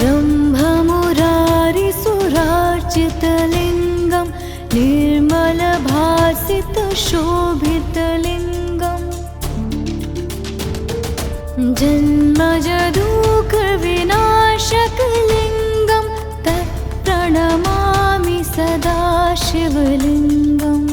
ब्रह्ममुरारिसुरार्चितलिङ्गं निर्मलभासितशोभितलिङ्गम् जन्मजदुःखविनाशकलिङ्गं तत्प्रणमामि सदा शिवलिङ्गम्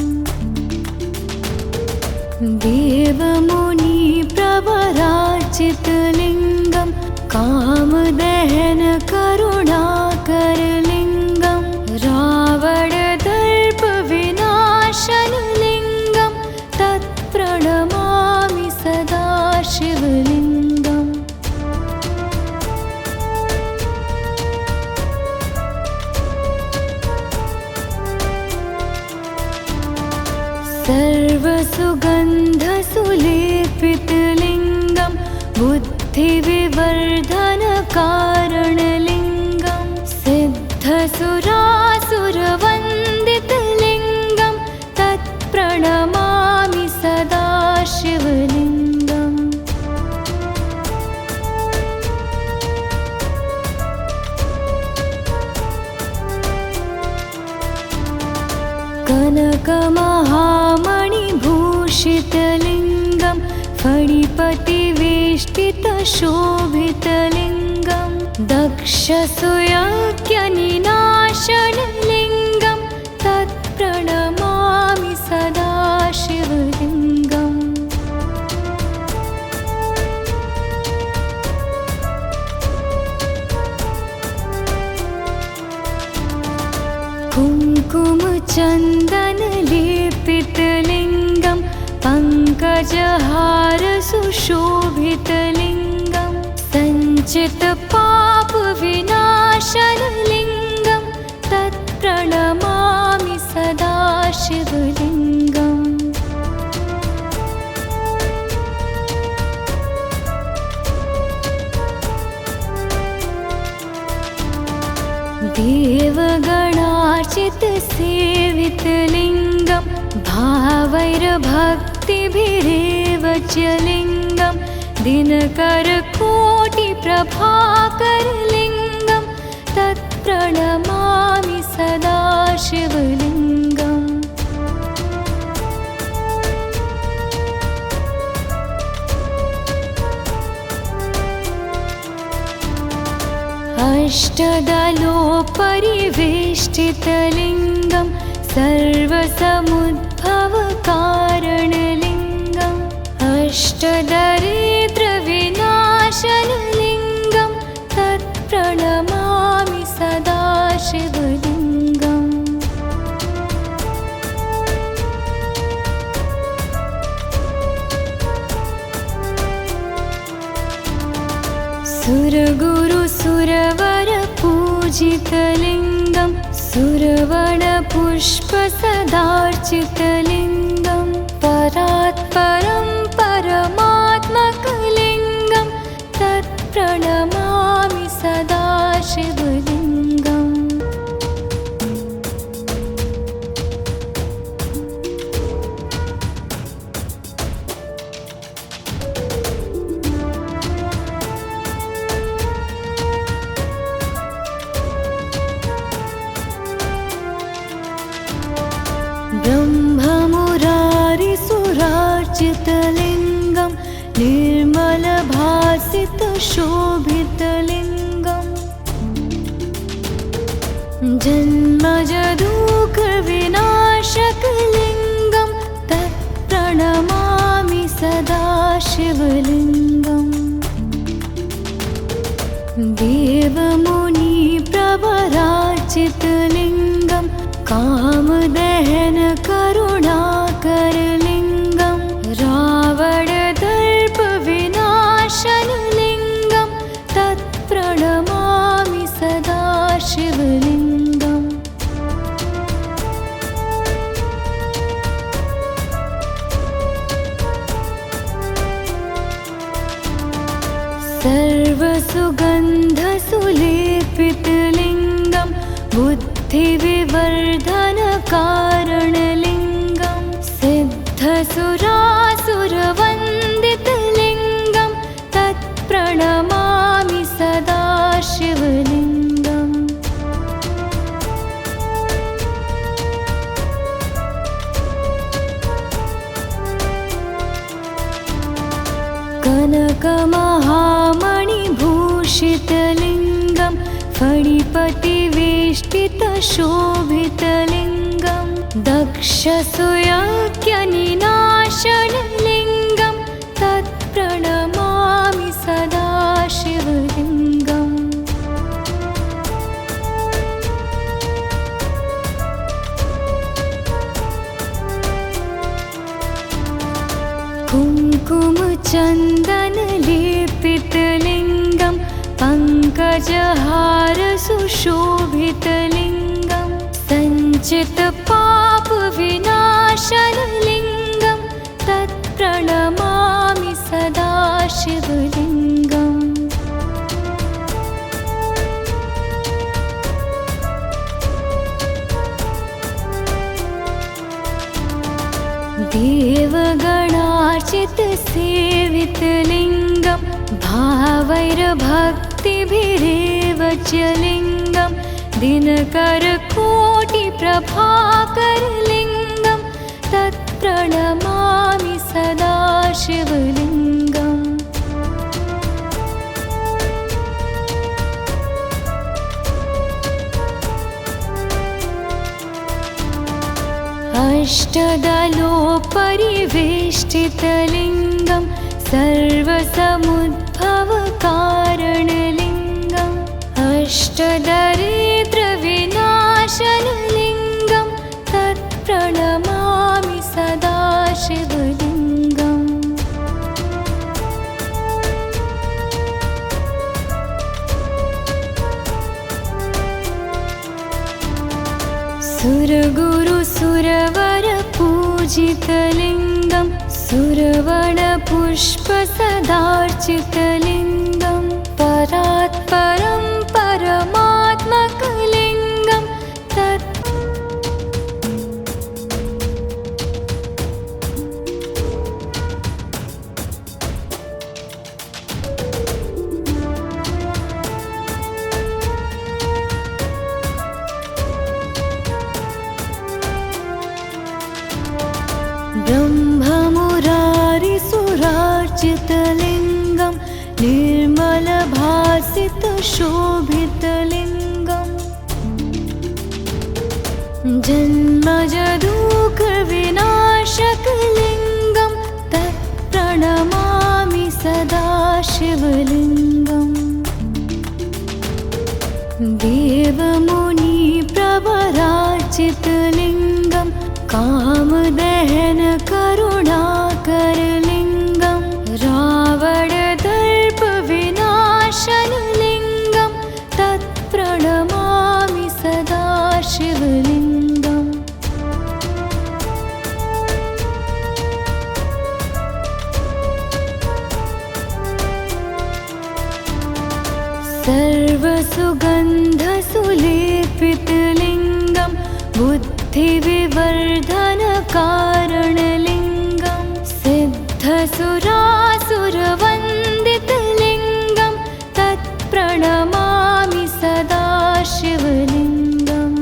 देवमुनिप्रवरार्चितलिङ्गं कामदहनकरुणाकरलिङ्गं रावणदर्पविनाशनलिङ्गं तत्प्रणमामि सदा शिवलिङ्गम् सर्वसुगन्धसुलेपितलिङ्गं बुद्धिविवर्धनकारणलिङ्गं सिद्धसुरासुरवन्दितलिङ्गं तत्प्रणमामि सदा शिवलिङ्गम् कनकमहामणिभूषितलिङ्गं फणिपतिवेष्टितशोभितलिङ्गं दक्षसुयज्ञनिनाशनलिङ्गं तत्प्रणमामि सदा शिवलिङ्गम् कुङ्कुमचन्दनलेपितलिङ्गं पङ्कजहारसुशोभितलिङ्गं सञ्चितपापविनाशनलिङ्गं तत्प्रणमामि सदा शिवलिङ्गम् देवगणार्चितसेवितलिङ्गं भावैर्भक्तिभिरेव च लिङ्गं दिनकरकोटिप्रभाकरलिङ्गं तत्प्रणमामि सदा शिवलिङ्गम् अष्टदलोपरिवेष्टितलिङ्गं सर्वसमुद्भवकारणलिङ्गम् अष्टदरिद्रविनाशनलिङ्गं तत्प्रणमामि सदा शिवलिङ्गम् सुरगुरुसुरवरपूजितलिङ्गं सुरवणपुष्पसदार्चितलिङ्गं परात्परं परमात्मकलिङ्गं तत्प्रणमामि सदा शिवलिङ्गम् ब्रह्ममुरारिसुरार्चितलिङ्गं निर्मलभासितशोभितलिङ्गं जन्मजदुःखविनाशकलिङ्गं तत्प्रणमामि सदा शिवलिङ्गम् देवमुनिप्रवरार्चितलिङ्गं कामदहनकरुणाकरलिङ्गं रावणदर्पविनाशनलिङ्गं तत्प्रणमामि सदा शिवलिङ्गम् सर्वसुगन्धसुलेपितलिङ्गं बुद्धिविवर्धनकारणलिङ्गं सिद्धसुरासुरवन्दितलिङ्गं तत्प्रणमामि सदा शिवलिङ्गम् कनकमहामणिभूषितलिङ्गं फणिपतिवेष्टितशोभितलिङ्गं दक्षसुयज्ञनिनाशनलिङ्गं तत्प्रणमामि सदा शिवलिङ्गम् कुङ्कुमचन्दनलेपितलिङ्गं पङ्कजहारसुशोभितलिङ्गं सञ्चितपापविनाशनलिङ्गं तत्प्रणमामि सदा शिवलिङ्गम् देवगणार्चितसेवितलिङ्गं भावैर्भक्तिभिरेव च लिङ्गं दिनकरकोटिप्रभाकरलिङ्गं तत्प्रणमामि सदा शिवलिङ्गम् अष्टदलोपरिवेष्टितलिङ्गं सर्वसमुद्भवकारणलिङ्गम् अष्टदरिद्रविनाशनलिङ्गं तत्प्रणमामि सदा शिवलिङ्गम् सुरगुरुसुरवरपूजितलिङ्गं सुरवणपुष्पसदार्चितलिङ्गं परात्परं परमात्मकलिङ्गं ब्रह्ममुरारिसुरार्चितलिङ्गं निर्मलभासितशोभितलिङ्गं जन्मजदुःखविनाशकलिङ्गं तत्प्रणमामि सदा शिवलिङ्गम् देवमुनिप्रवरार्चितलिङ्गं कामदहनकरुणाकरलिङ्गं रावणदर्पविनाशनलिङ्गं तत्प्रणमामि सदा शिवलिङ्गम् सर्वसुगन्धसुलेपितलिङ्गं बुद्धिविवर्धनकारणलिङ्गं सिद्धसुरासुरवन्दितलिङ्गं तत्प्रणमामि सदा शिवलिङ्गम्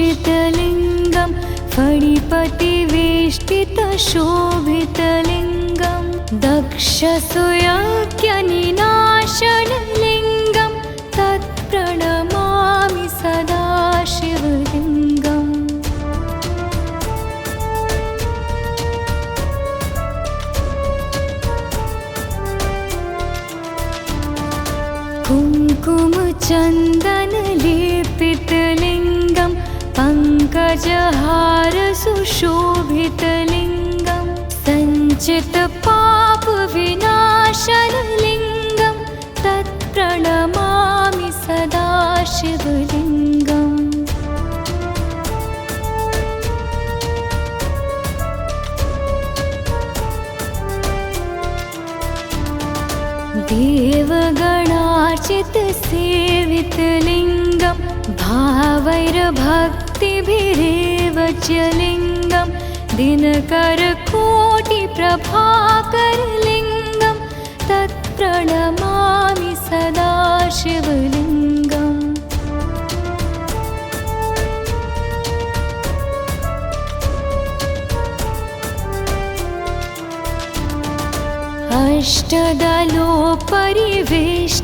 कनकमहामणिभूषितलिङ्गं फणिपतिवेष्टितशोभितलिङ्गं दक्षसुयज्ञनिनाशनलिङ्गं तत्प्रणमामि सदा शिवलिङ्गम् कुङ्कुमचन्दनलेपितलिङ्गं पङ्कजहारसुशोभितलिङ्गं सञ्चितपापविनाशनलिङ्गं तत्प्रणमामि सदा शिवलिङ्गम् देवगणार्चितसेवितलिङ्गं भावैर्भक्तिभिरेव च लिङ्गं दिनकरकोटिप्रभाकरलिङ्गं तत्प्रणमामि सदा सदाशिवलिङ्गम्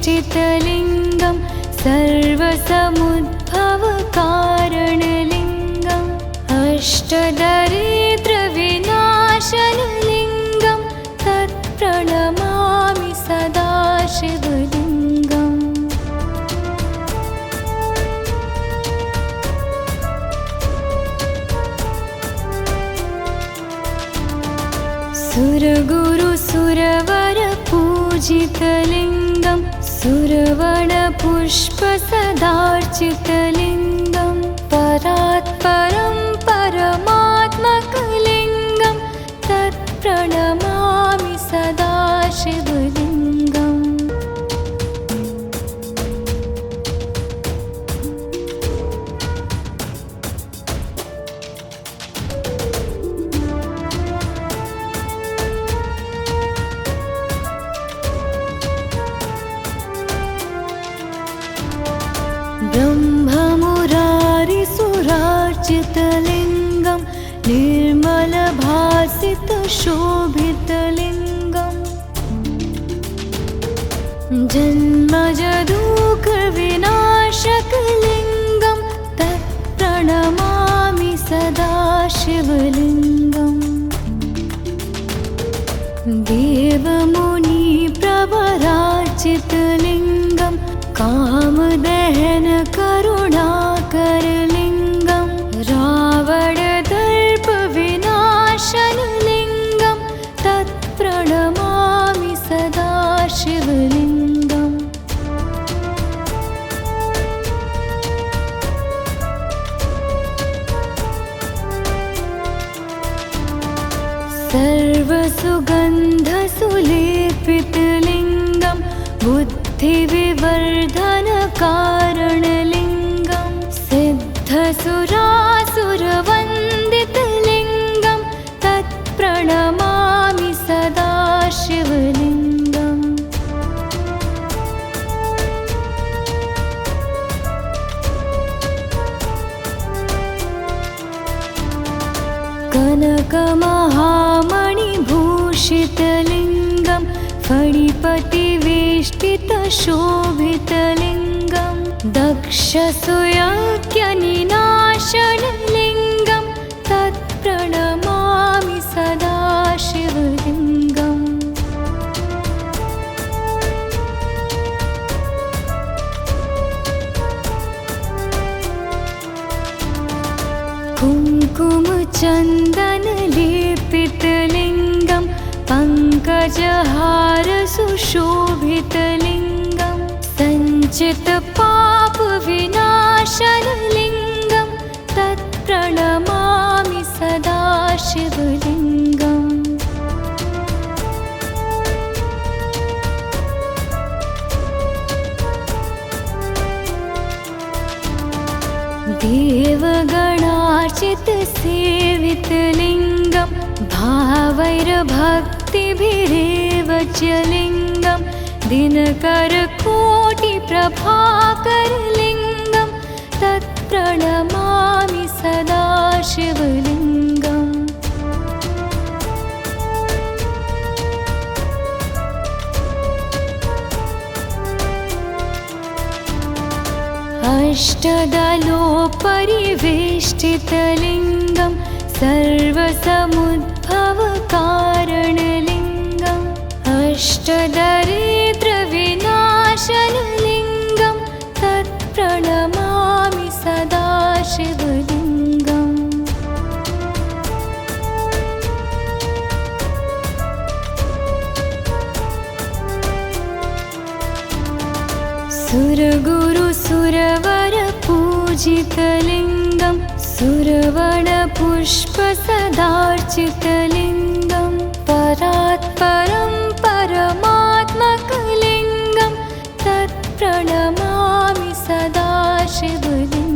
अष्टदलोपरिवेष्टितलिङ्गं सर्वसमुद्भवकारणलिङ्गम् अष्टदरिद्रविनाशनलिङ्गं तत्प्रणमामि सदाशिवलिङ्गम् सुरगुरुसुरवरपूजितलिङ्गं सुरवणपुष्पसदार्चितलिङ्गं परात्परं परमात्मकलिङ्गं तत्प्रणमामि सदाशिवलिङ्गम् ब्रह्ममुरारिसुरार्चितलिङ्गं निर्मलभासितशोभितलिङ्गम् जन्मजदुःखविनाशकलिङ्गं तत्प्रणमामि सदाशिवलिङ्गम् देवमुनिप्रवरार्चितलिङ्गं कामदहनकरुणाकरलिङ्गं रावणदर्पविनाशनलिङ्गं तत्प्रणमामि सदाशिवलिङ्गम् सर्वसुगन्धसुलेपितलिङ्गं बुद्धिविवर्धनकारणलिङ्गं सिद्धसुरासुरवन्दितलिङ्गं तत्प्रणमामि सदाशिवलिङ्गम् कनकमहामणिभूषितलिङ्गं फणिपतिवेष्टितशोभितलिङ्गं दक्षसुयज्ञनिनाशनलिङ्गं तत्प्रणमामि सदाशिवलिङ्गम् कुङ्कुमचन्दनलेपितलिङ्गं पङ्कजहारसुशोभितलिङ्गं सञ्चितपापविनाशनलिङ्गं तत्प्रणमामि सदाशिवलिङ्गम् देवगणार्चितसेवितलिङ्गं भावैर्भक्तिभिरेव च लिङ्गं दिनकरकोटिप्रभाकरलिङ्गं तत्प्रणमामि सदाशिवलिङ्गम् अष्टदलोपरिवेष्टितलिङ्गं सर्वसमुद्भवकारणलिङ्गम् अष्टदरिद्रविनाशनलिङ्गं तत्प्रणमामि सदाशिवलिङ्गम् सुरगुरुसुरवरपूजितलिङ्गं सुरवणपुष्पसदार्चितलिङ्गं परात्परं परमात्मकलिङ्गं तत्प्रणमामि सदाशिवलिङ्गम्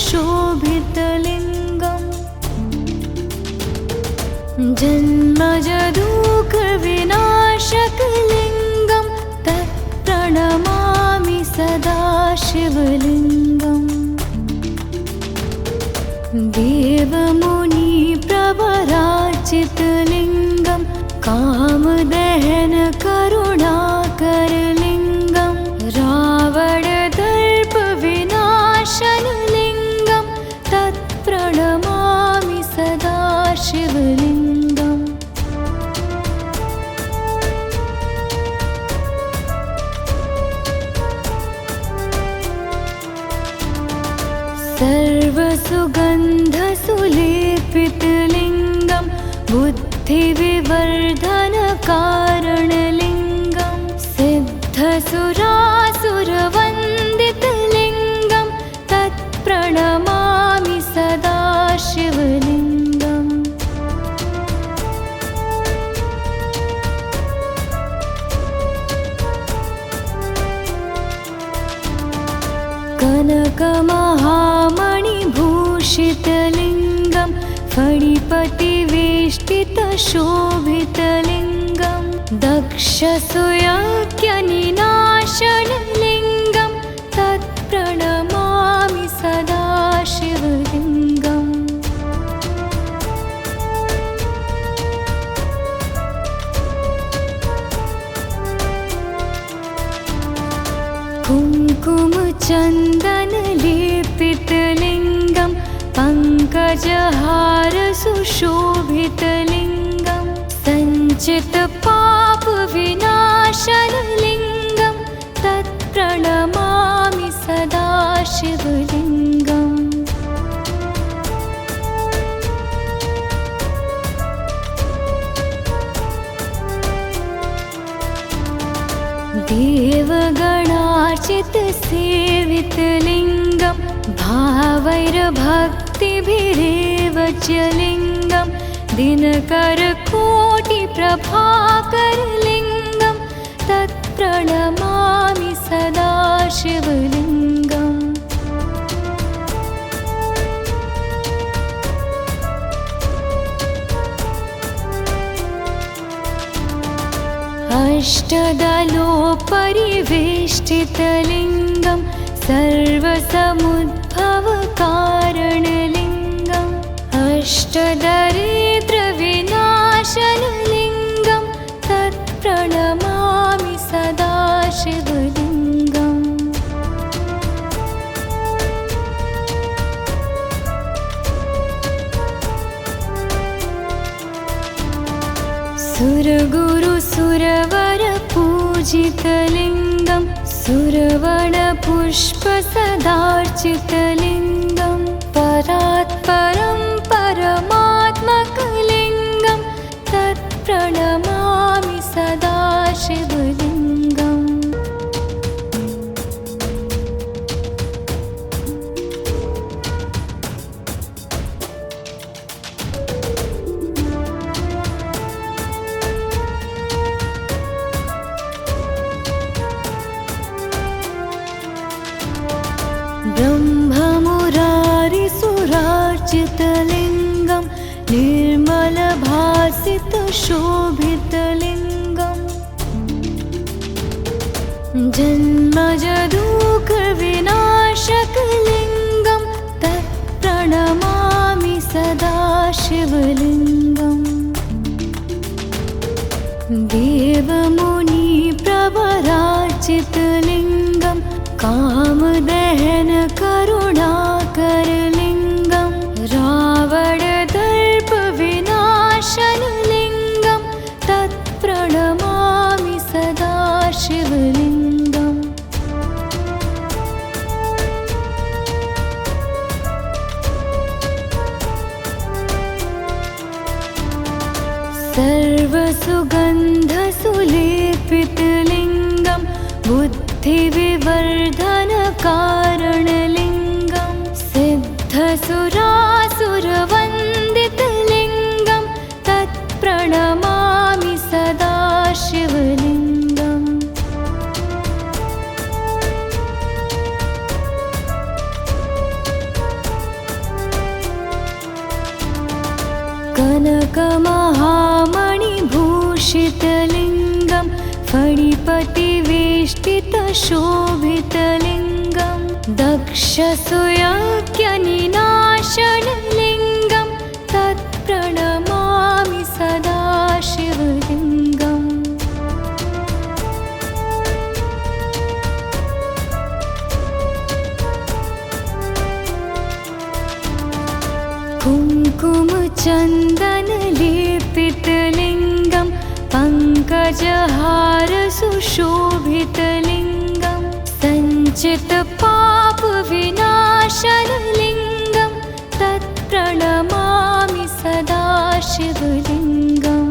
शोभितलिङ्गम् जन्मजदुःखविनाशकलिङ्गं तत्प्रणमामि सदा शिवलिङ्गम् देवमुनिप्रवराचितलिङ्गं कामदहन करुणाकरलिङ्गं रावणदर्पविनाशनलिङ्गं तत्प्रणमामि सदा शिवलिङ्गम् सर्वसुगन्धसुलेपितलिङ्गं बुद्धिविवर्धनकारणलिङ्गं सिद्धसुरासुरवन्दितलिङ्गं तत्प्रणमामि सदा शिवलिङ्गम् कनकमहामणिभूषितलिङ्गं फणिपतिवेष्टितशोभितलिङ्गं दक्षसुयज्ञनिनाशनलिङ्गं तत्प्रणमामि सदा शिवलिङ्गम् कुङ्कुमचन्दनलेपितलिङ्गं पङ्कजहारसुशोभितलिङ्गं सञ्चितपापविनाशनलिङ्गं तत्प्रणमामि सदा शिवलिङ्गम् देवगणार्चितसेवितलिङ्गं भावैर्भक्तिभिरेव च लिङ्गं दिनकरकोटिप्रभाकरलिङ्गं तत्प्रणमामि सदा शिवलिङ्गम् अष्टदलोपरिवेष्टितलिङ्गं सर्वसमुद्भवकारणलिङ्गम् अष्टदरिद्रविनाशनलिङ्गं तत्प्रणमामि सदा शिवलिङ्गम् सुरगुरुसुरवरपूजितलिङ्गं सुरवणपुष्पसदार्चितलिङ्गं परात्परं परमात्मकलिङ्गं तत्प्रणमामि सदा शिवलिङ्गम् ब्रह्ममुरारिसुरार्चितलिङ्गं निर्मलभासितशोभितलिङ्गं जन्मजदुःखविनाशकलिङ्गं तत्प्रणमामि सदा शिवलिङ्गम् देवमुनिप्रवराचितलिङ्गं कामदहन करुणाकरलिङ्गं रावणदर्पविनाशनलिङ्गं तत्प्रणमामि सदा शिवलिङ्गम् सर्वसुगन्धसुलेपितलिङ्गं बुद्धिविवर्धनकारणलिङ्गं सिद्धसुरासुरवन्दितलिङ्गं तत्प्रणमामि सदा शिवलिङ्गम् कनकमहामणिभूषितलिङ्गं फणिपतिवेष्टितशोभितलिङ्गं दक्षसुयज्ञनिनाशनलिङ्गं तत्प्रणमामि सदा शिवलिङ्गम् कुङ्कुमचन्दनलेपितलिङ्गं पङ्कजहारसुशोभितलिङ्गं सञ्चितपापविनाशनलिङ्गं तत्प्रणमामि सदा शिवलिङ्गम्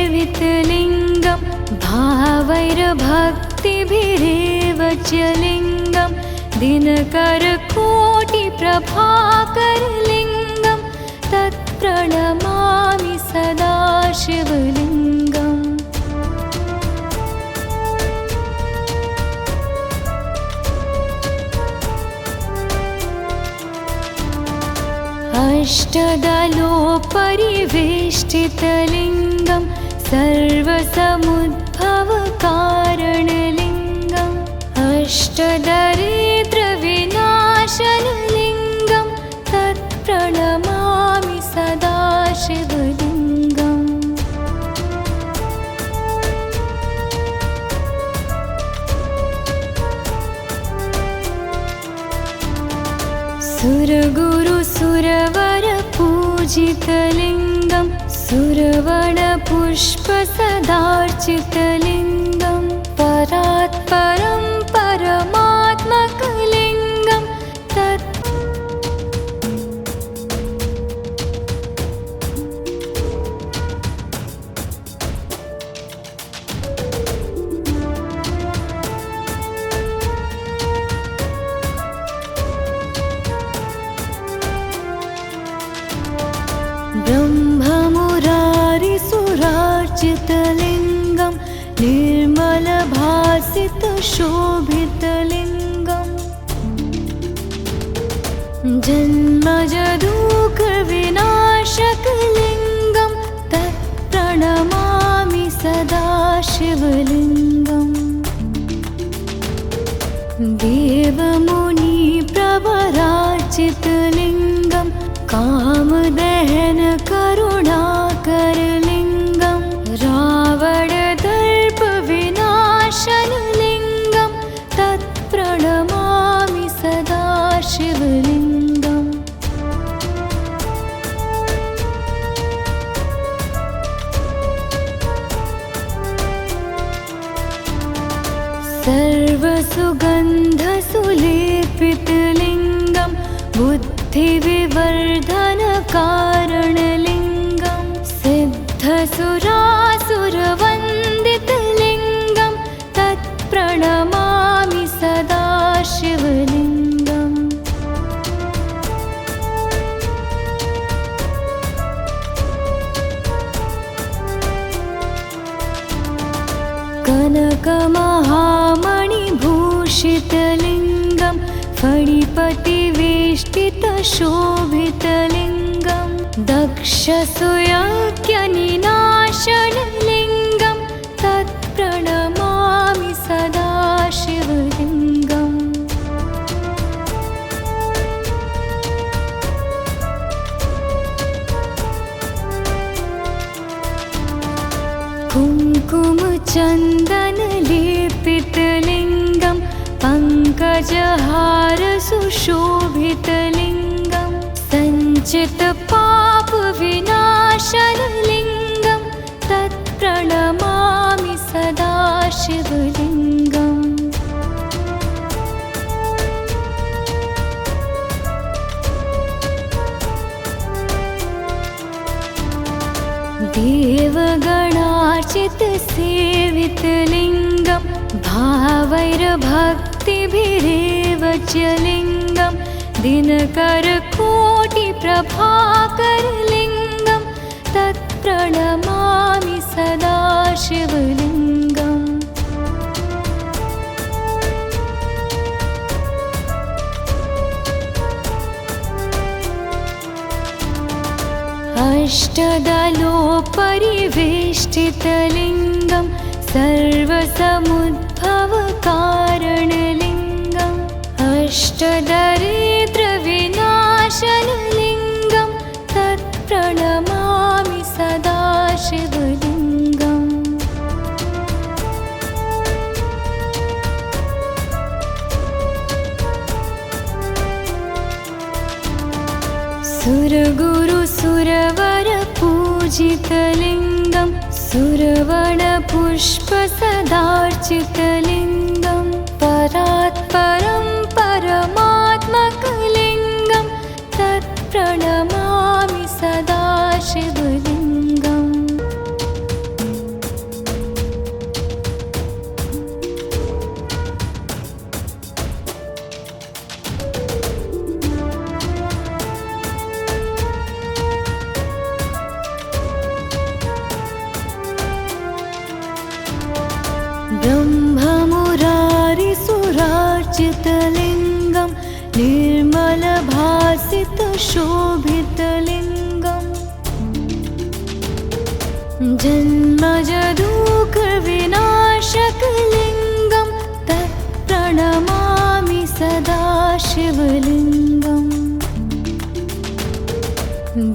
देवगणार्चितसेवितलिङ्गं भावैर्भक्तिभिरेव च लिङ्गं दिनकरकोटिप्रभाकरलिङ्गं तत्प्रणमामि सदा शिवलिङ्गम् अष्टदलोपरिवेष्टितलिङ्गं सर्वसमुद्भवकारणलिङ्गम् अष्टदरिद्रविनाशनलिङ्गं तत्प्रणमामि सदा शिवलिङ्गम् सुरगुरुसुरवरपूजितलिङ्गं सुरवणपुष्पसदार्चितलिङ्गं परात्परं परमात्मकलिङ्गं ब्रह्ममुरारिसुरार्चितलिङ्गं निर्मलभासितशोभितलिङ्गं जन्मजदुःखविनाशकलिङ्गं तत्प्रणमामि सदा शिवलिङ्गम् देवमुनिप्रवरार्चितलिङ्गं कामदहनकरुणाकरलिङ्गं रावणदर्पविनाशनलिङ्गं तत्प्रणमामि सदा शिवलिङ्गम् सर्वसुगन्धसुलेपितलिङ्गं बुद्धिविवर्धनकारणलिङ्गं सिद्धसुरासुरवन्दितलिङ्गं तत्प्रणमामि सदा शिवलिङ्गम् कनकमहामणिभूषितलिङ्गं फणिपतिवेष्टितशोभितलिङ्गं दक्षसुयज्ञनिनाशनलिङ्गं तत्प्रणमामि सदा शिवलिङ्गम् कुङ्कुमचन्दनलेपितलिङ्गं पङ्कजहारसुशोभितलिङ्गं सञ्चितपापविनाशनलिङ्गं तत्प्रणमामि सदा शिवलिङ्गम् देवगणार्चितसेवितलिङ्गं भावैर्भक्तिभिरेव च लिङ्गं दिनकरकोटिप्रभाकरलिङ्गं तत्प्रणमामि सदा शिव अष्टदलोपरिवेष्टितलिङ्गं सर्वसमुद्भवकारणलिङ्गम् अष्टदरिद्रविनाशनलिङ्गं तत्प्रणमामि सदा शिवलिङ्गम् सुरगुरुसुरवरपूजितलिङ्गं सुरवणपुष्पसदार्चितलिङ्गं परात्परं परमात्मकलिङ्गं तत्प्रणमामि सदा शिवलिङ्गम् ब्रह्ममुरारिसुरार्चितलिङ्गं निर्मलभासितशोभितलिङ्गं जन्मजदुःखविनाशकलिङ्गं तत्प्रणमामि सदा शिवलिङ्गम्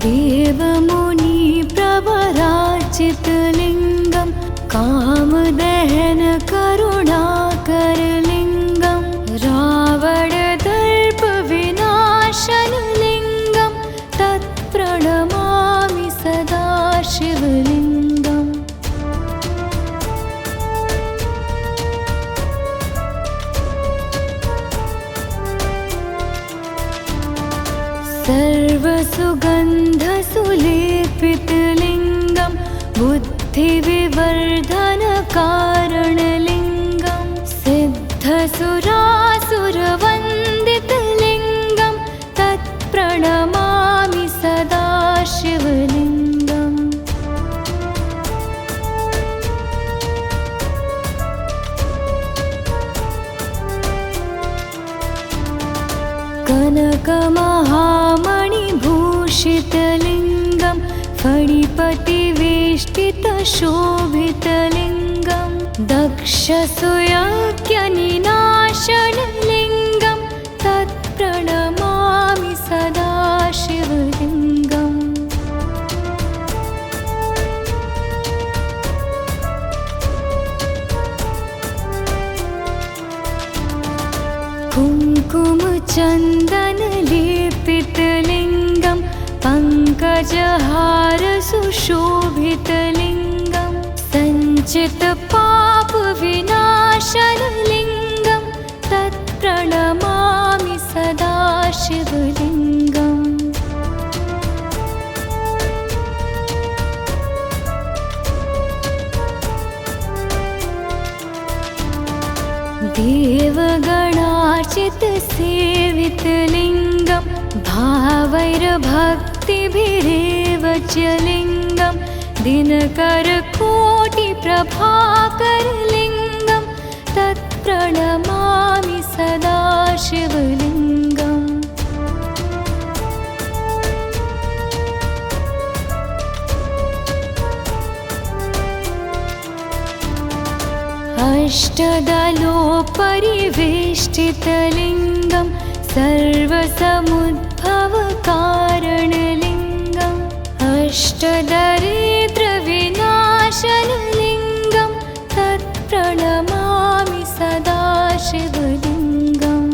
देवमुनिप्रवरार्चितलिङ्गं कामदहनकरुणाकरलिङ्गं रावणदर्पविनाशनलिङ्गं तत्प्रणमामि सदा शिवलिङ्गम् सर्वसुगन्धसुलेपितलिङ्गं बुद्धिविवर्धनकारणलिङ्गं सिद्धसुरासुरवन्दितलिङ्गं तत्प्रणमामि सदा शिवलिङ्गम् कनकमहामणिभूषितलिङ्गं फणिपतिवेष्टितशोभितलिङ्गं दक्षसुयज्ञनिनाशनलिङ्गं तत्प्रणमामि सदा शिवलिङ्गम् कुङ्कुमचन्दनलेपितलिङ्गं पङ्कजहारसुशोभितलिङ्गं सञ्चितपापविनाशनलिङ्गं तत्प्रणमामि सदा शिवलिङ्गम् देवगणार्चितसेवितलिङ्गं भावैर्भक्तिभिरेव च लिङ्गं दिनकरकोटिप्रभाकरलिङ्गं तत्प्रणमामि सदा शिवलिङ्गम् अष्टदलोपरिवेष्टितलिङ्गं सर्वसमुद्भवकारणलिङ्गम् अष्टदरिद्रविनाशनलिङ्गं तत्प्रणमामि सदा शिवलिङ्गम्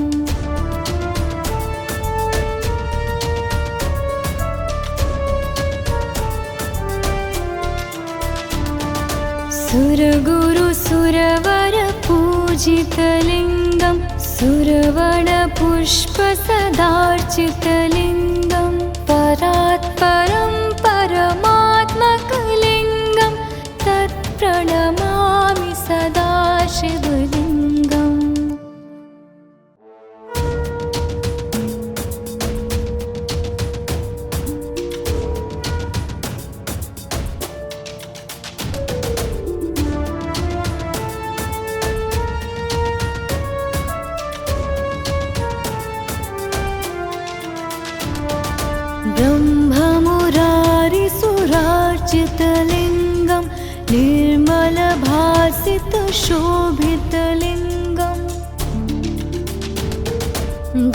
सुरगुरुसुरवरपूजितलिङ्गं सुरवणपुष्पसदार्चितलिङ्गं परात्परं परमात्मकलिङ्गं तत्प्रणमामि सदा शिवलिङ्गम् ब्रह्म शोभितलिङ्गम्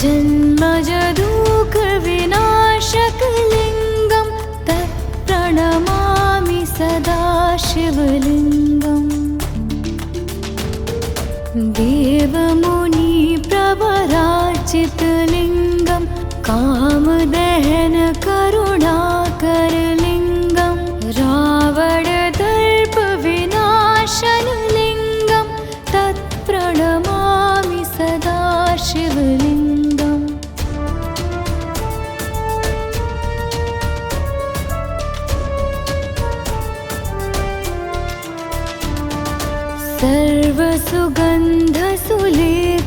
जन्मजदुःखविनाशकलिङ्गं तत्प्रणमामि सदा शिवलिङ्गम् देवमुनिप्रवरार्चितलिङ्गं कामदहन करुणाकरलिङ्गं रावणदर्पविनाशनलिङ्गं तत्प्रणमामि सदा शिवलिङ्गम्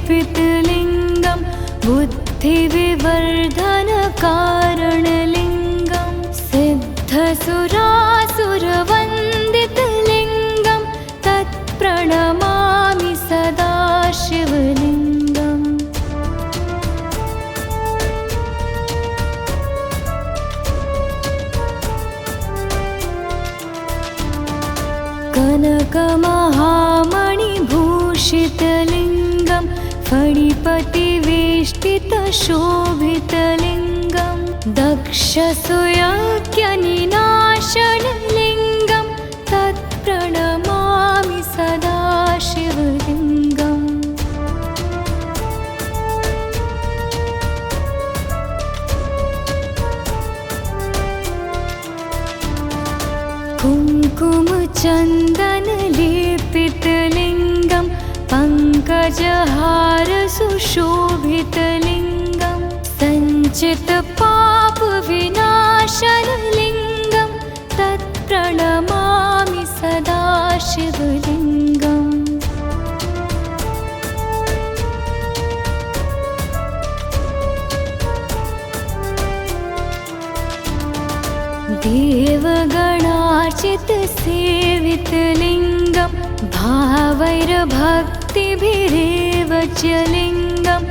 सर्वसुगन्धसुलेपितलिङ्गं बुद्धिविवर्धनकारणलिङ्गं सिद्धसुरासुरवन्दितलिङ्गं तत्प्रणमामि सदा शिवलिङ्गम् कनकमहामणिभूषितलिङ्गं फणिपतिवेष्टितशोभितलिङ्गं दक्षसुयज्ञनिनाशनलिङ्गं तत्प्रणमामि सदा शिवलिङ्गम् कुङ्कुमचन्दनलेपितलिङ्गं पङ्कजहारसुशोभितलिङ्गं सञ्चितपापविनाशनलिङ्गं तत्प्रणमामि सदा शिवलिङ्गम् देवगणार्चितसेवितलिङ्गं भावैर्भक्तिभिरेव च लिङ्गं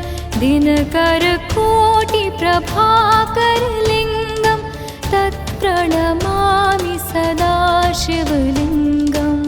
दिनकरकोटिप्रभाकरलिङ्गं तत्प्रणमामि सदा शिवलिङ्गम्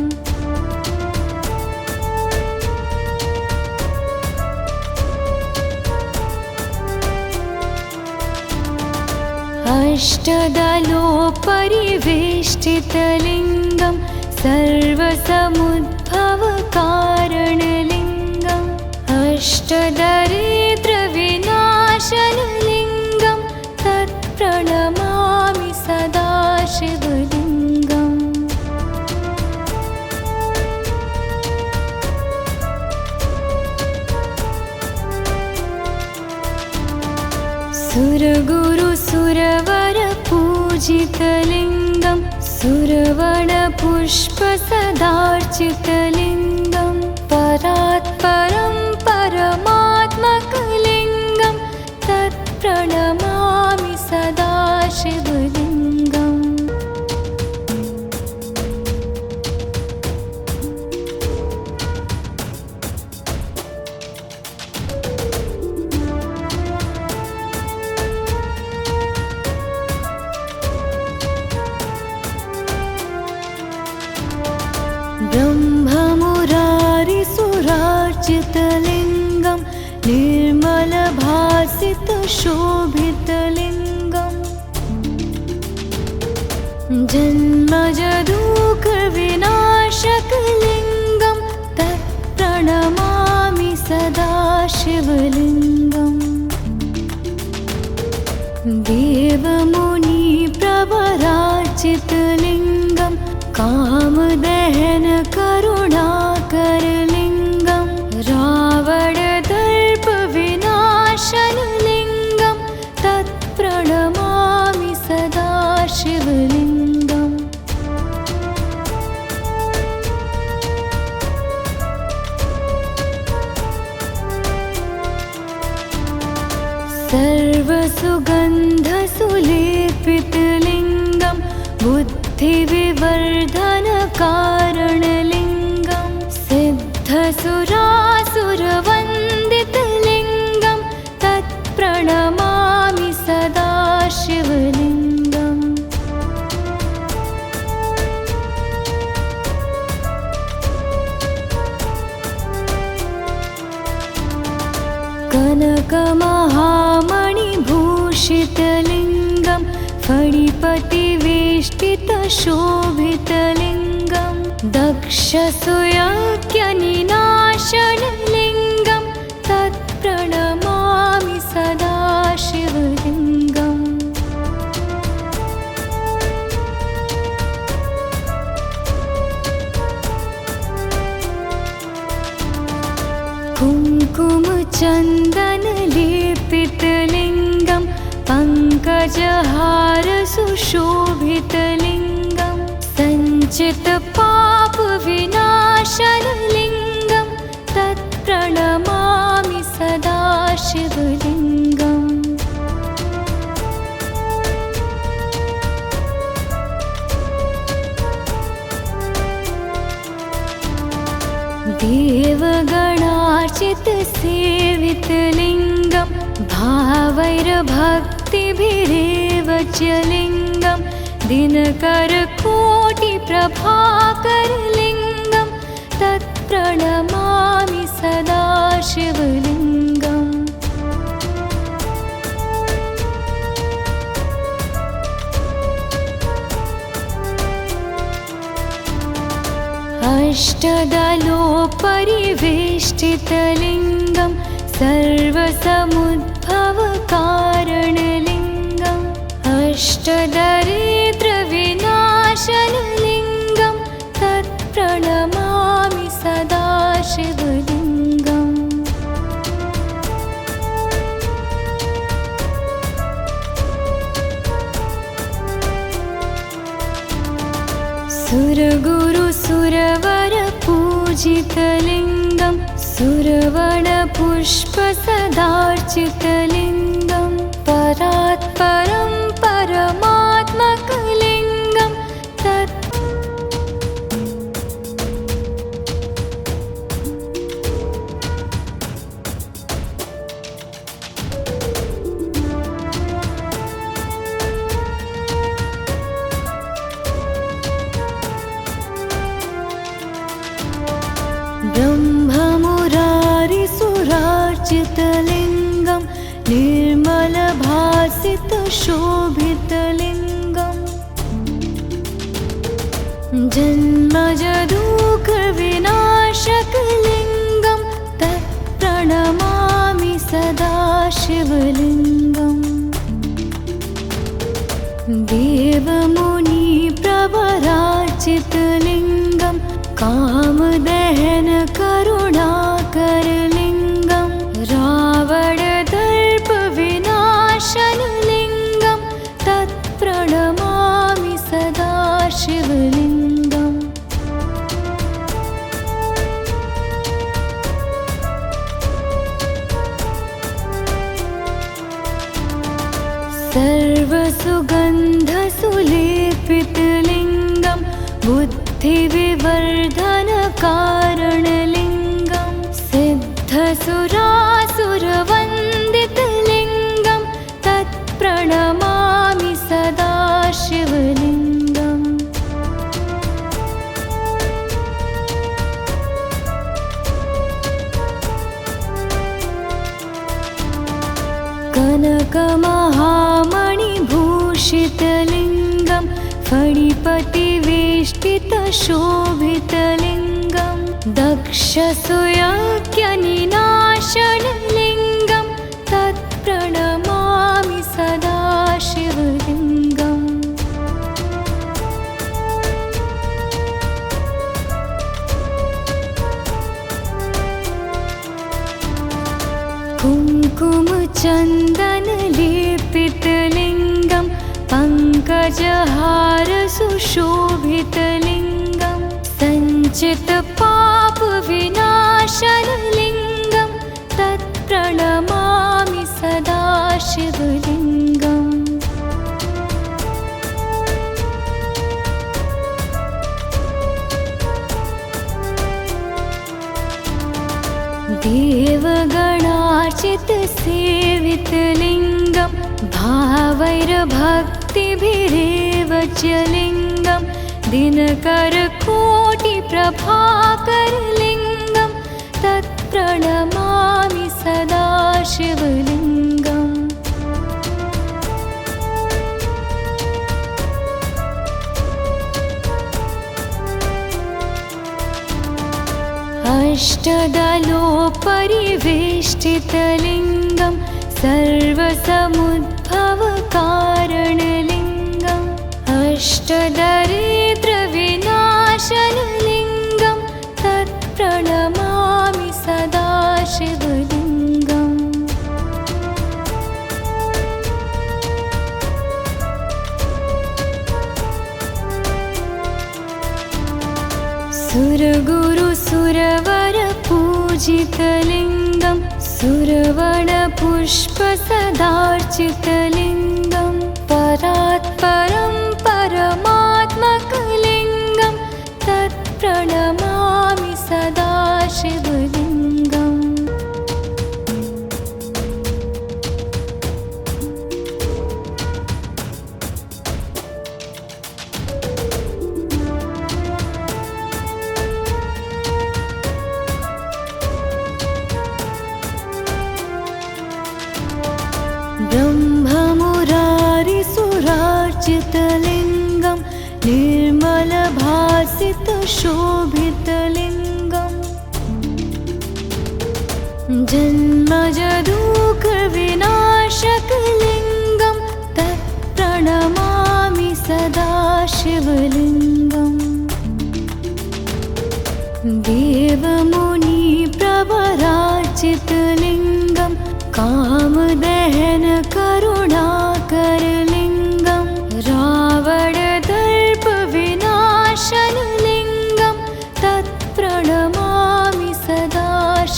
अष्टदलोपरिवेष्टितलिङ्गं सर्वसमुद्भवकारणलिङ्गम् अष्टदरिद्रविनाशनलिङ्गं तत्प्रणमामि सदा शिवलिङ्गम् सुरगुरुसुरवरपूजितलिङ्गं सुरवणपुष्पसदार्चितलिङ्गं परात्परं परमात्मकलिङ्गं तत्प्रणमामि सदा शिवलिङ्गम् ब्रह्ममुरारिसुरार्चितलिङ्गं निर्मलभासितशोभितलिङ्गं जन्मजदुःखविनाशकलिङ्गं तत्प्रणमामि सदा शिवलिङ्गम् देवमुनिप्रवरार्चितलिङ्गं कामदहन करुणाकरलिङ्गं रावणदर्पविनाशनलिङ्गं तत्प्रणमामि सदा शिवलिङ्गम् सर्वसुगन्धसुलेपितलिङ्गं बुद्धिविवर्धनकारणलिङ्गं सिद्धसुरासुरवन्दितलिङ्गं तत्प्रणमामि सदा शिवलिङ्गम् फणिपतिवेष्टितशोभितलिङ्गं दक्षसुयज्ञनिनाशनलिङ्गं तत्प्रणमामि सदा शिवलिङ्गम्। कुङ्कुमचन्दनलेपितलिङ्गं पङ्कजहारसुशोभितलिङ्गं सञ्चितपापविनाशनलिङ्गं तत्प्रणमामि सदा शिवलिङ्गम्। देवगणार्चितसेवितलिङ्गं भावैर्भक्तिभिरेव च लिङ्गं दिनकरकोटिप्रभाकरलिङ्गं तत्प्रणमामि सदा शिवलिङ्गम्। अष्टदलोपरिवेष्टितलिङ्गं सर्वसमुद्भवकारणलिङ्गम् अष्टदरिद्रविनाशनलिङ्गं तत्प्रणमामि सदा शिवलिङ्गम्। सुरगुरुसुरवरपूजितलिङ्गं सुरवणपुष्पसदार्चितलिङ्गं परात्परं परमात्मकलिङ्गं ब्रह्ममुरारिसुरार्चितलिङ्गं निर्मलभासितशोभितलिङ्गं जन्मजदुःखविनाशकलिङ्गं तत्प्रणमामि सदा शिवलिङ्गम्। देवमुनिप्रवरार्चितलिङ्गं कामदहनकरुणाकरलिङ्गं रावणदर्पविनाशनलिङ्गं तत्प्रणमामि सदा शिवलिङ्गम्। सर्वसुगन्धसुलेपितलिङ्गं बुद्धिविवर्धनकारणलिङ्गं सिद्धसुरासुरवन्दितलिङ्गं तत्प्रणमामि सदा शिवलिङ्गम्। कनकमहामणिभूषितलिङ्गं फणिपतिवेष्टितशोभितलिङ्गं दक्षसुयज्ञनिनाशनलिङ्गं तत्प्रणमामि सदा शिवलिङ्गम्। कुङ्कुमचन्दनलेपितलिङ्गं पङ्कजहारसुशोभितलिङ्गं सञ्चितपापविनाशनलिङ्गं तत्प्रणमामि सदा शिवलिङ्गम्। देवगणार्चितसेवितलिङ्गं भावैर्भक्तिभिरेव च लिङ्गं दिनकरकोटिप्रभाकरलिङ्गं तत्प्रणमामि सदा शिवलिङ्गम्। अष्टदलोपरिवेष्टितलिङ्गं सर्वसमुद्भवकारणलिङ्गम् अष्टदरिद्रविनाशनलिङ्गं तत्प्रणमामि सदा शिवलिङ्गम् सुरगुरुसुरवरपूजितलिङ्गं सुरवणपुष्पसदार्चितलिङ्गं परात्परं परमात्मकलिङ्गं तत्प्रणमामि सदा शिवलिङ्गम् ब्रह्ममुरारिसुरार्चितलिङ्गं निर्मलभासितशोभितलिङ्गं जन्मजदुःखविनाशकलिङ्गं तत्प्रणमामि सदा शिवलिङ्गम् देवमुनिप्रवरार्चितलिङ्गं कामदहनकरुणाकरलिङ्गं रावणदर्पविनाशनलिङ्गं तत्प्रणमामि सदा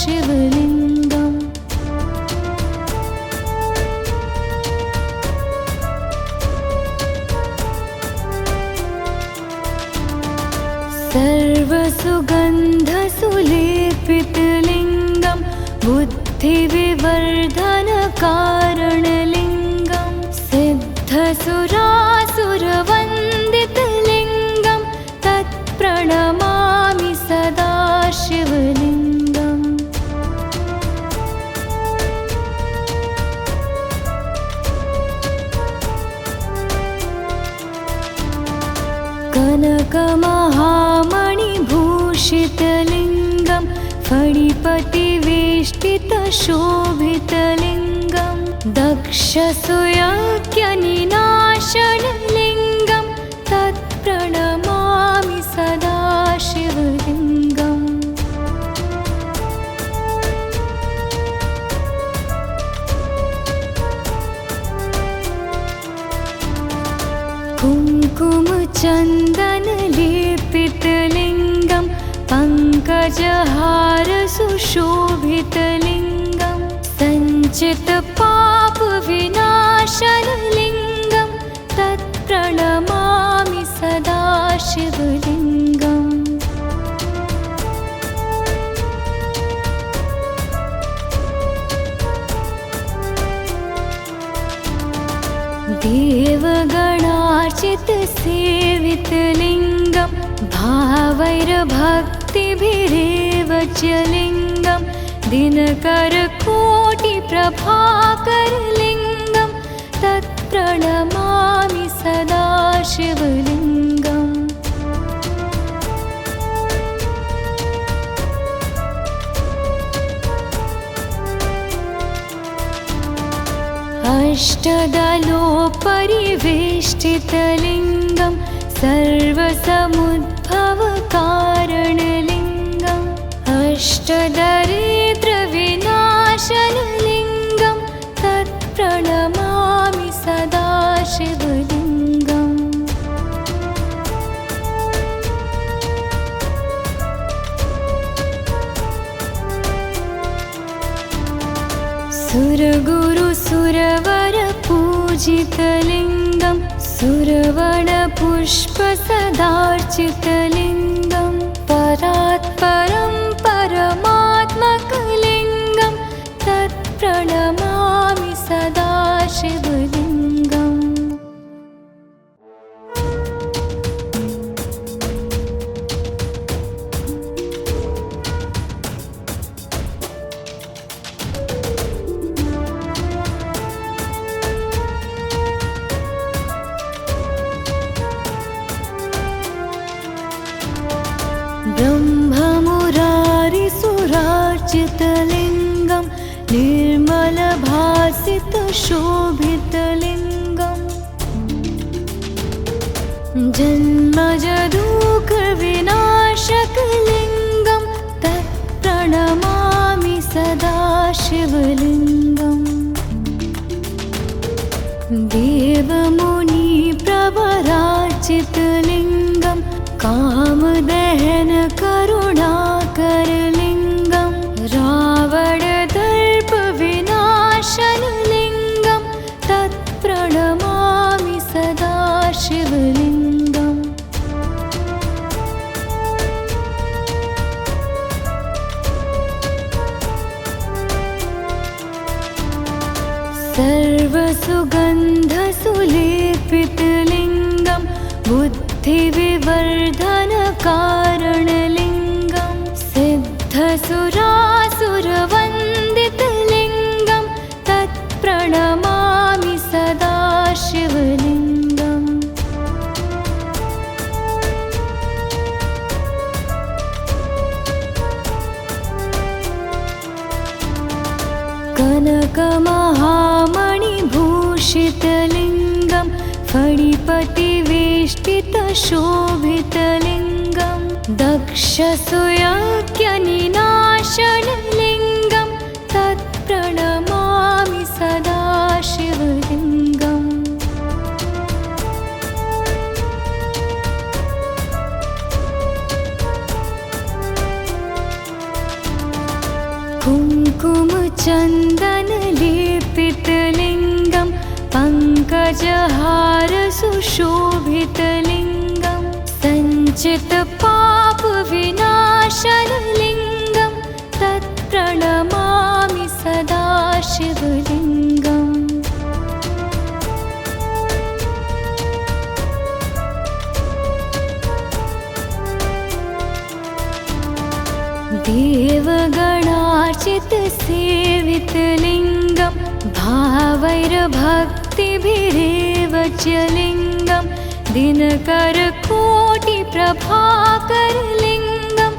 शिवलिङ्गम् सर्वसुगन्धसुलेपितलिङ्गं बुद्धिविवर्धनकारणलिङ्गं सिद्धसुरासुरवन्दितलिङ्गं तत्प्रणमामि सदा शिवलिङ्गम् कनकमहामणिभूषितलिङ्गं फणिपतिवेष्टितशोभितलिङ्गं दक्षसुयज्ञनिनाशनलिङ्गं तत्प्रणमामि सदा शिवलिङ्गम् कुङ्कुमचन्दनलेपितलिङ्गं पङ्कजहारसुशोभितलिङ्गं सञ्चितपापविनाशनलिङ्गं तत्प्रणमामि सदा शिवलिङ्गम् देवगणार्चितसेवितलिङ्गं भावैर्भक्तिभिरेव च लिङ्गं दिनकरकोटिप्रभाकरलिङ्गं तत्प्रणमामि सदा शिवलिङ्गम् अष्टदलोपरिवेष्टितलिङ्गं सर्वसमुद्भवकारणलिङ्गम् अष्टदरिद्रविनाशनलिङ्गं तत्प्रणमामि सदा शिवलिङ्गम् सुरगुरुसुरवरपूजितलिङ्गं सुरवणपुष्पसदार्चितलिङ्गं परात्परं परमात्मकलिङ्गं तत्प्रणमामि सदा शिवलिङ्गम् ब्रह्ममुरारिसु सुशोभितलिङ्गम् जन्मजदुःखविनाशकलिङ्गं तत्प्रणमामि सदा शिवलिङ्गम् देवमुनिप्रवराचितलिङ्गं कामदहनकरुणाकरलिङ्गं रावणदर्पविनाशनलिङ्गं तत्प्रणमामि सदा शिवलिङ्गम् सर्वसुगन्धसुलेपितलिङ्गं बुद्धिविवर्धनकारणलिङ्गं सिद्धसुरासुरवन्दितलिङ्गं तत्प्रणमामि सदा शिवलिङ्गम् कनकमहामणिभूषितलिङ्गं फणिपतिवेष्टितशोभितलिङ्गं दक्षसुयज्ञनिनाशनलिङ्गं तत्प्रणमामि सदा शिवलिङ्गम् कुङ्कुमचन्दनलेपितलिङ्गं पङ्कजहारसुशोभितलिङ्गं सञ्चितपापविनाशनलिङ्गं तत्प्रणमामि सदा शिवलिङ्गम् देवगणार्चितसेवितलिङ्गं भावैर्भक्तिभिरेव च लिङ्गं दिनकरकोटिप्रभाकरलिङ्गं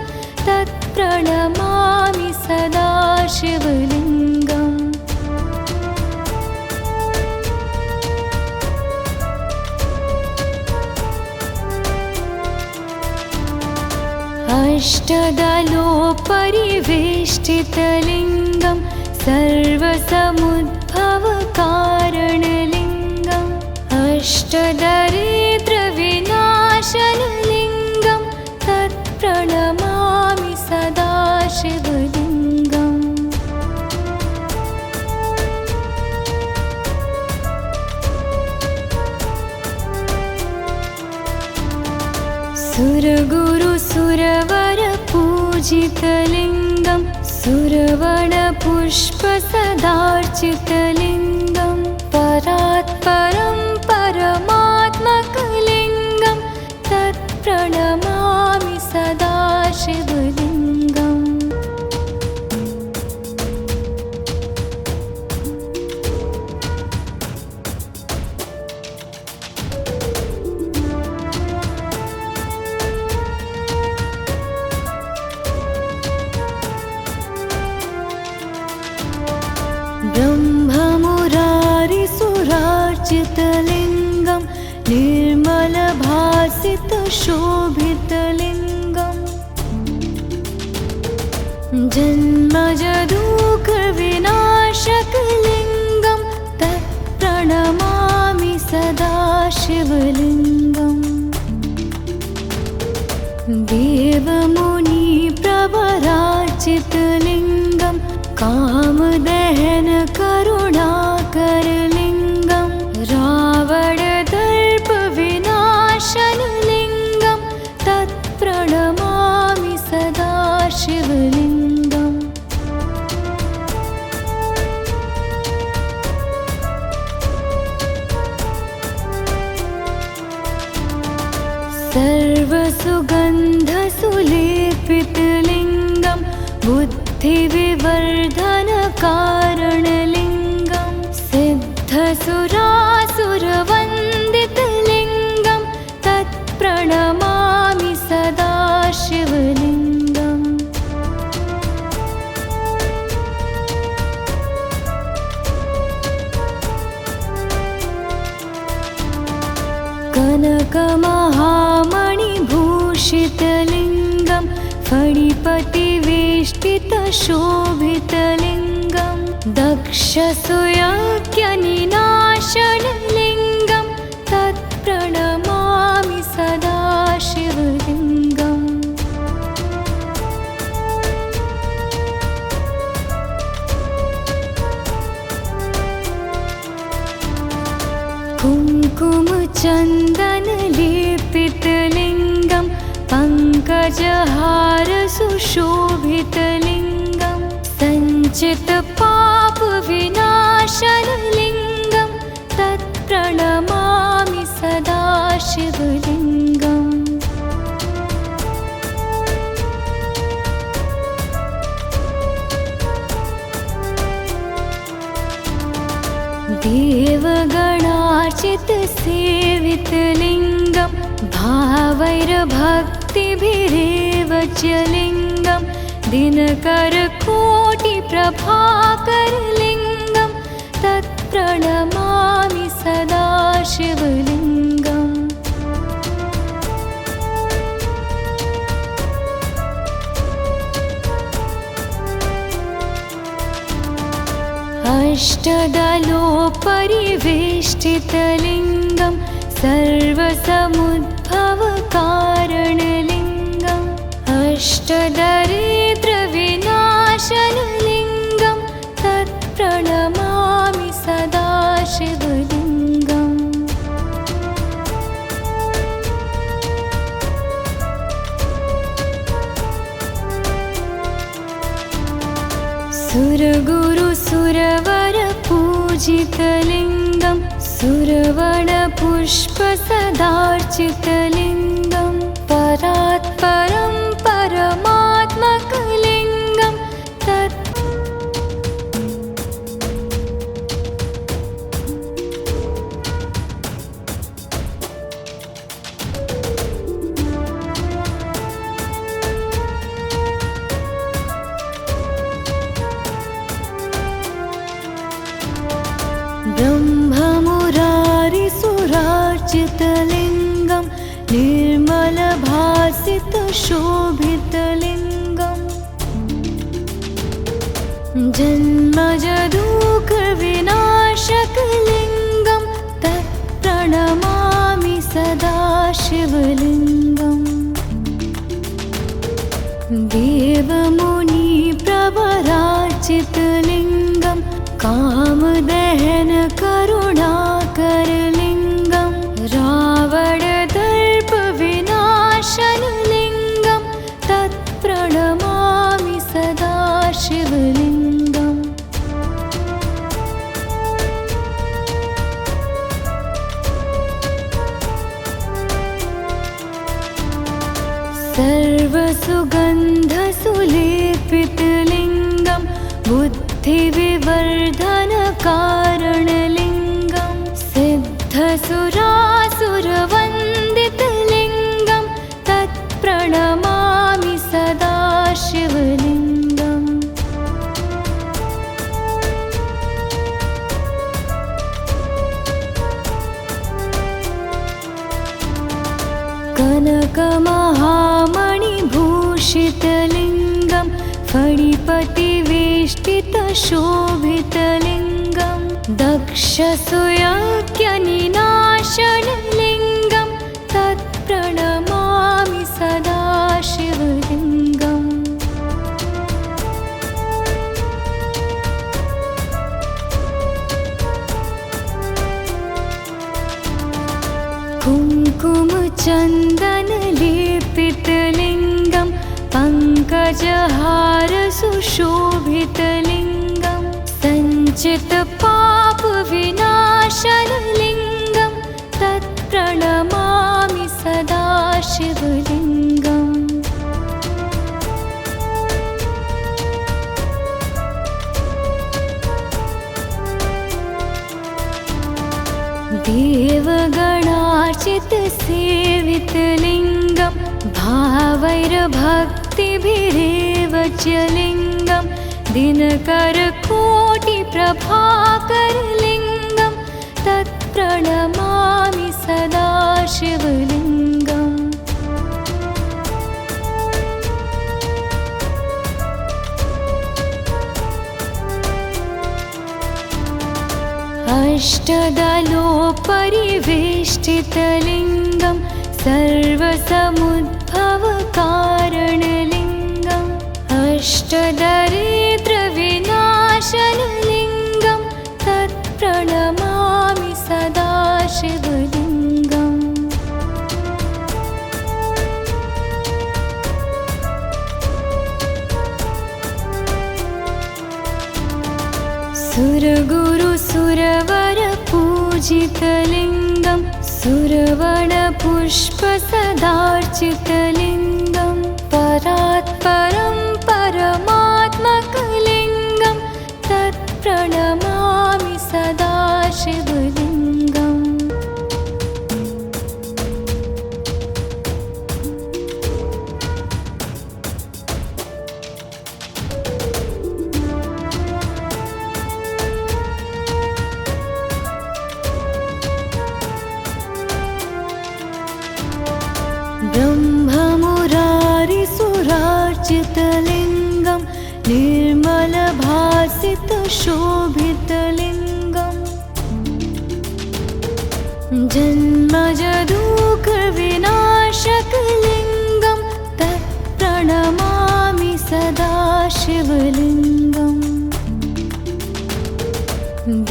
तत्प्रणमामि सदा शिवलिङ्गम् अष्टदलोपरिवेष्टितलिङ्गं सर्वसमुद्भवकारणलिङ्गम् अष्टदरिद्रविनाशनलिङ्गं तत्प्रणमामि सदा शिवलिङ्गम् सुरगुरुसुरवरपूजितलिङ्गं सुरवणपुष्पसदार्चितलिङ्गं परात्परं परमात्मकलिङ्गं तत्प्रणमामि सदा शिवलिङ्गम् ब्रह्ममुरारिसुरार्चितलिङ्गं निर्मलभासितशोभितलिङ्गं जन्मजदुःखविनाशकलिङ्गं तत्प्रणमामि सदा शिवलिङ्गम् देवमुनिप्रवराचितलिङ्गं कामदहनकरुणाकरलिङ्गं रावणदर्पविनाशनलिङ्गं तत्प्रणमामि सदा शिवलिङ्गम् सर्वसुगन्धसुलेपितलिङ्गं बुद्धिविवर्धनकारणलिङ्गं सिद्धसुरासुरवन्दितलिङ्गं तत्प्रणमामि सदा शिवलिङ्गम् शोभितलिङ्गं दक्षसुयज्ञनिनाशनलिङ्गं तत्प्रणमामि सदा शिवलिङ्गम् कुङ्कुमचन्दनलेपितलिङ्गं पङ्कजहारसुशोभितलिङ्गं सञ्चितपापविनाशनलिङ्गं तत्प्रणमामि सदा शिवलिङ्गम् देवगणार्चितसेवितलिङ्गं भावैर्भक्तिभिरेव च लिङ्गं दिनकरकोटिप्रभाकरलिङ्गं तत्प्रणमामि सदा शिवलिङ्गम् अष्टदलोपरिवेष्टितलिङ्गं सर्वसमुद्भवकारणलिङ्गम् अष्टदरिद्रविनाशनलिङ्गं तत्प्रणमामि सदा शिवलिङ्गम् सुरगुरुसुरवरपूजितलिङ्गं सुरवणपुष्पसदार्चितलिङ्गं परात्परं परमात्मकलिङ्गं ब्रह्ममुरारिसुरार्चितलिङ्गं निर्मलभासितशोभितलिङ्गं जन्मजदुःखविनाशकलिङ्गं तत्प्रणमामि सदा शिवलिङ्गम् देवमुनिप्रवरार्चितलिङ्गं कामदहनकरुणाकरलिङ्गं रावणदर्पविनाशनलिङ्गं तत्प्रणमामि सदा शिवलिङ्गम् सर्वसुगन्धसुलेपितलिङ्गं बुद्धिविवर्धनकारणलिङ्गं सिद्धसुरासुरवन्दितलिङ्गं तत्प्रणमामि सदा शिवलिङ्गम् कनकमहामणिभूषितलिङ्गं फणिपतिवेष्टितशोभितलिङ्गं दक्षसुयज्ञनिनाशनलिङ्गं तत्प्रणमामि सदा शिवलिङ्गम् कुङ्कुमचन्दनलेपितलिङ्गं पङ्कजहारसुशोभितलिङ्गं सञ्चितपापविनाशनलिङ्गं तत्प्रणमामि सदा शिवलिङ्गम् देवगणार्चितसेवितलिङ्गं भावैर्भक्तिभिरेव च लिङ्गं दिनकरकोटिप्रभाकरलिङ्गं तत्प्रणमामि सदा शिवलिङ्गम् अष्टदलोपरिवेष्टितलिङ्गं सर्वसमुद्भवकारणलिङ्गम् अष्टदरिद्रविनाशनलिङ्गं तत्प्रणमामि सदा शिवलिङ्गम् सुरगुरुसुरवरपूजितलिङ्गं सुरवणपुष्पसदार्चितलिङ्गं परात्परं परमात्मकलिङ्गं तत्प्रणमामि सदा शिवलिङ्गम् ब्रह्ममुरारिसुरार्चितलिङ्गं निर्मलभासितशोभितलिङ्गं जन्मजदुःखविनाशकलिङ्गं तत्प्रणमामि सदा शिवलिङ्गम्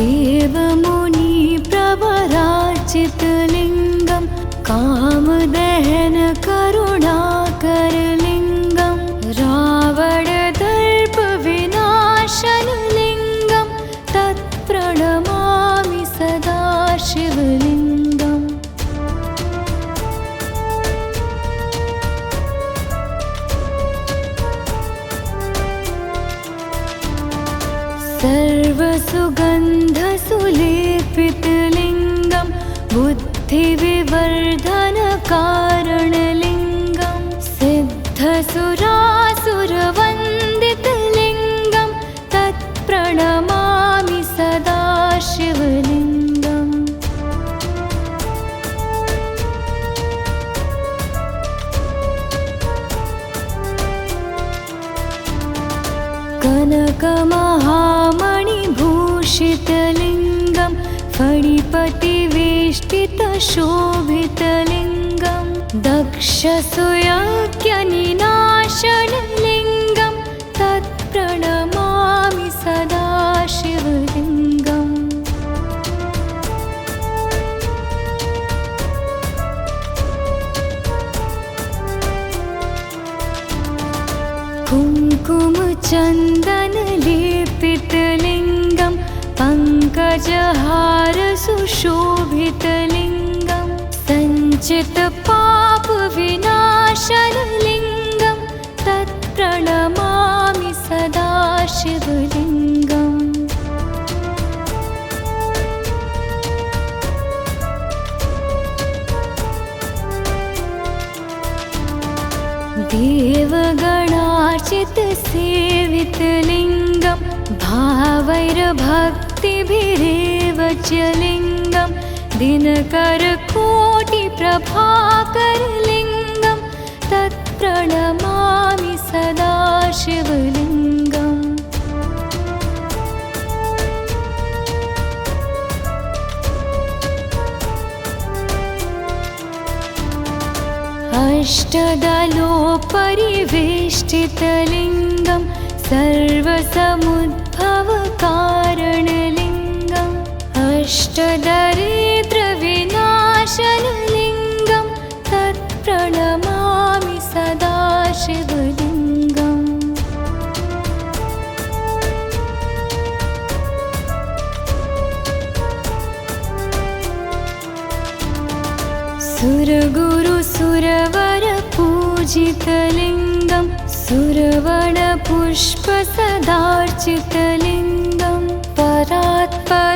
देवमुनिप्रवरार्चितलिङ्गं कामदहनकरुणाकरलिङ्गं रावणदर्पविनाशनलिङ्गं तत्प्रणमामि सदा शिवलिङ्गम् सर्वसुगन्धसुलेपितलिङ्गं बुद्धिविवर्धनकारणलिङ्गं सिद्धसुरासुरवन्दितलिङ्गं तत्प्रणमामि सदा शिवलिङ्गम् कनकमहामणिभूषितलिङ्गं फणिपतिवेष्टितशोभितलिङ्गं दक्षसुयज्ञनिनाशनलिङ्गं तत्प्रणमामि सदा शिवलिङ्गम् कुङ्कुमचन्दनलेपितलिङ्गं पङ्कजहारसुशोभितलिङ्गं सञ्चितपापविनाशनलिङ्गं तत्प्रणमामि सदा शिवलिङ्गम् देवगणार्चितसेवितलिङ्गं भावैर्भक्तिभिरेव च लिङ्गं दिनकरकोटिप्रभाकरलिङ्गं तत्प्रणमामि सदा शिवलिङ्गम् अष्टदलोपरिवेष्टितलिङ्गं सर्वसमुद्भवकारणलिङ्गम् अष्टदरिद्रविनाशनलिङ्गं तत्प्रणमामि सदा शिवलिङ्गम् सुरगुरुसुरवरपूजितलिङ्गं सुरवणपुष्पसदार्चितलिङ्गं परात्पर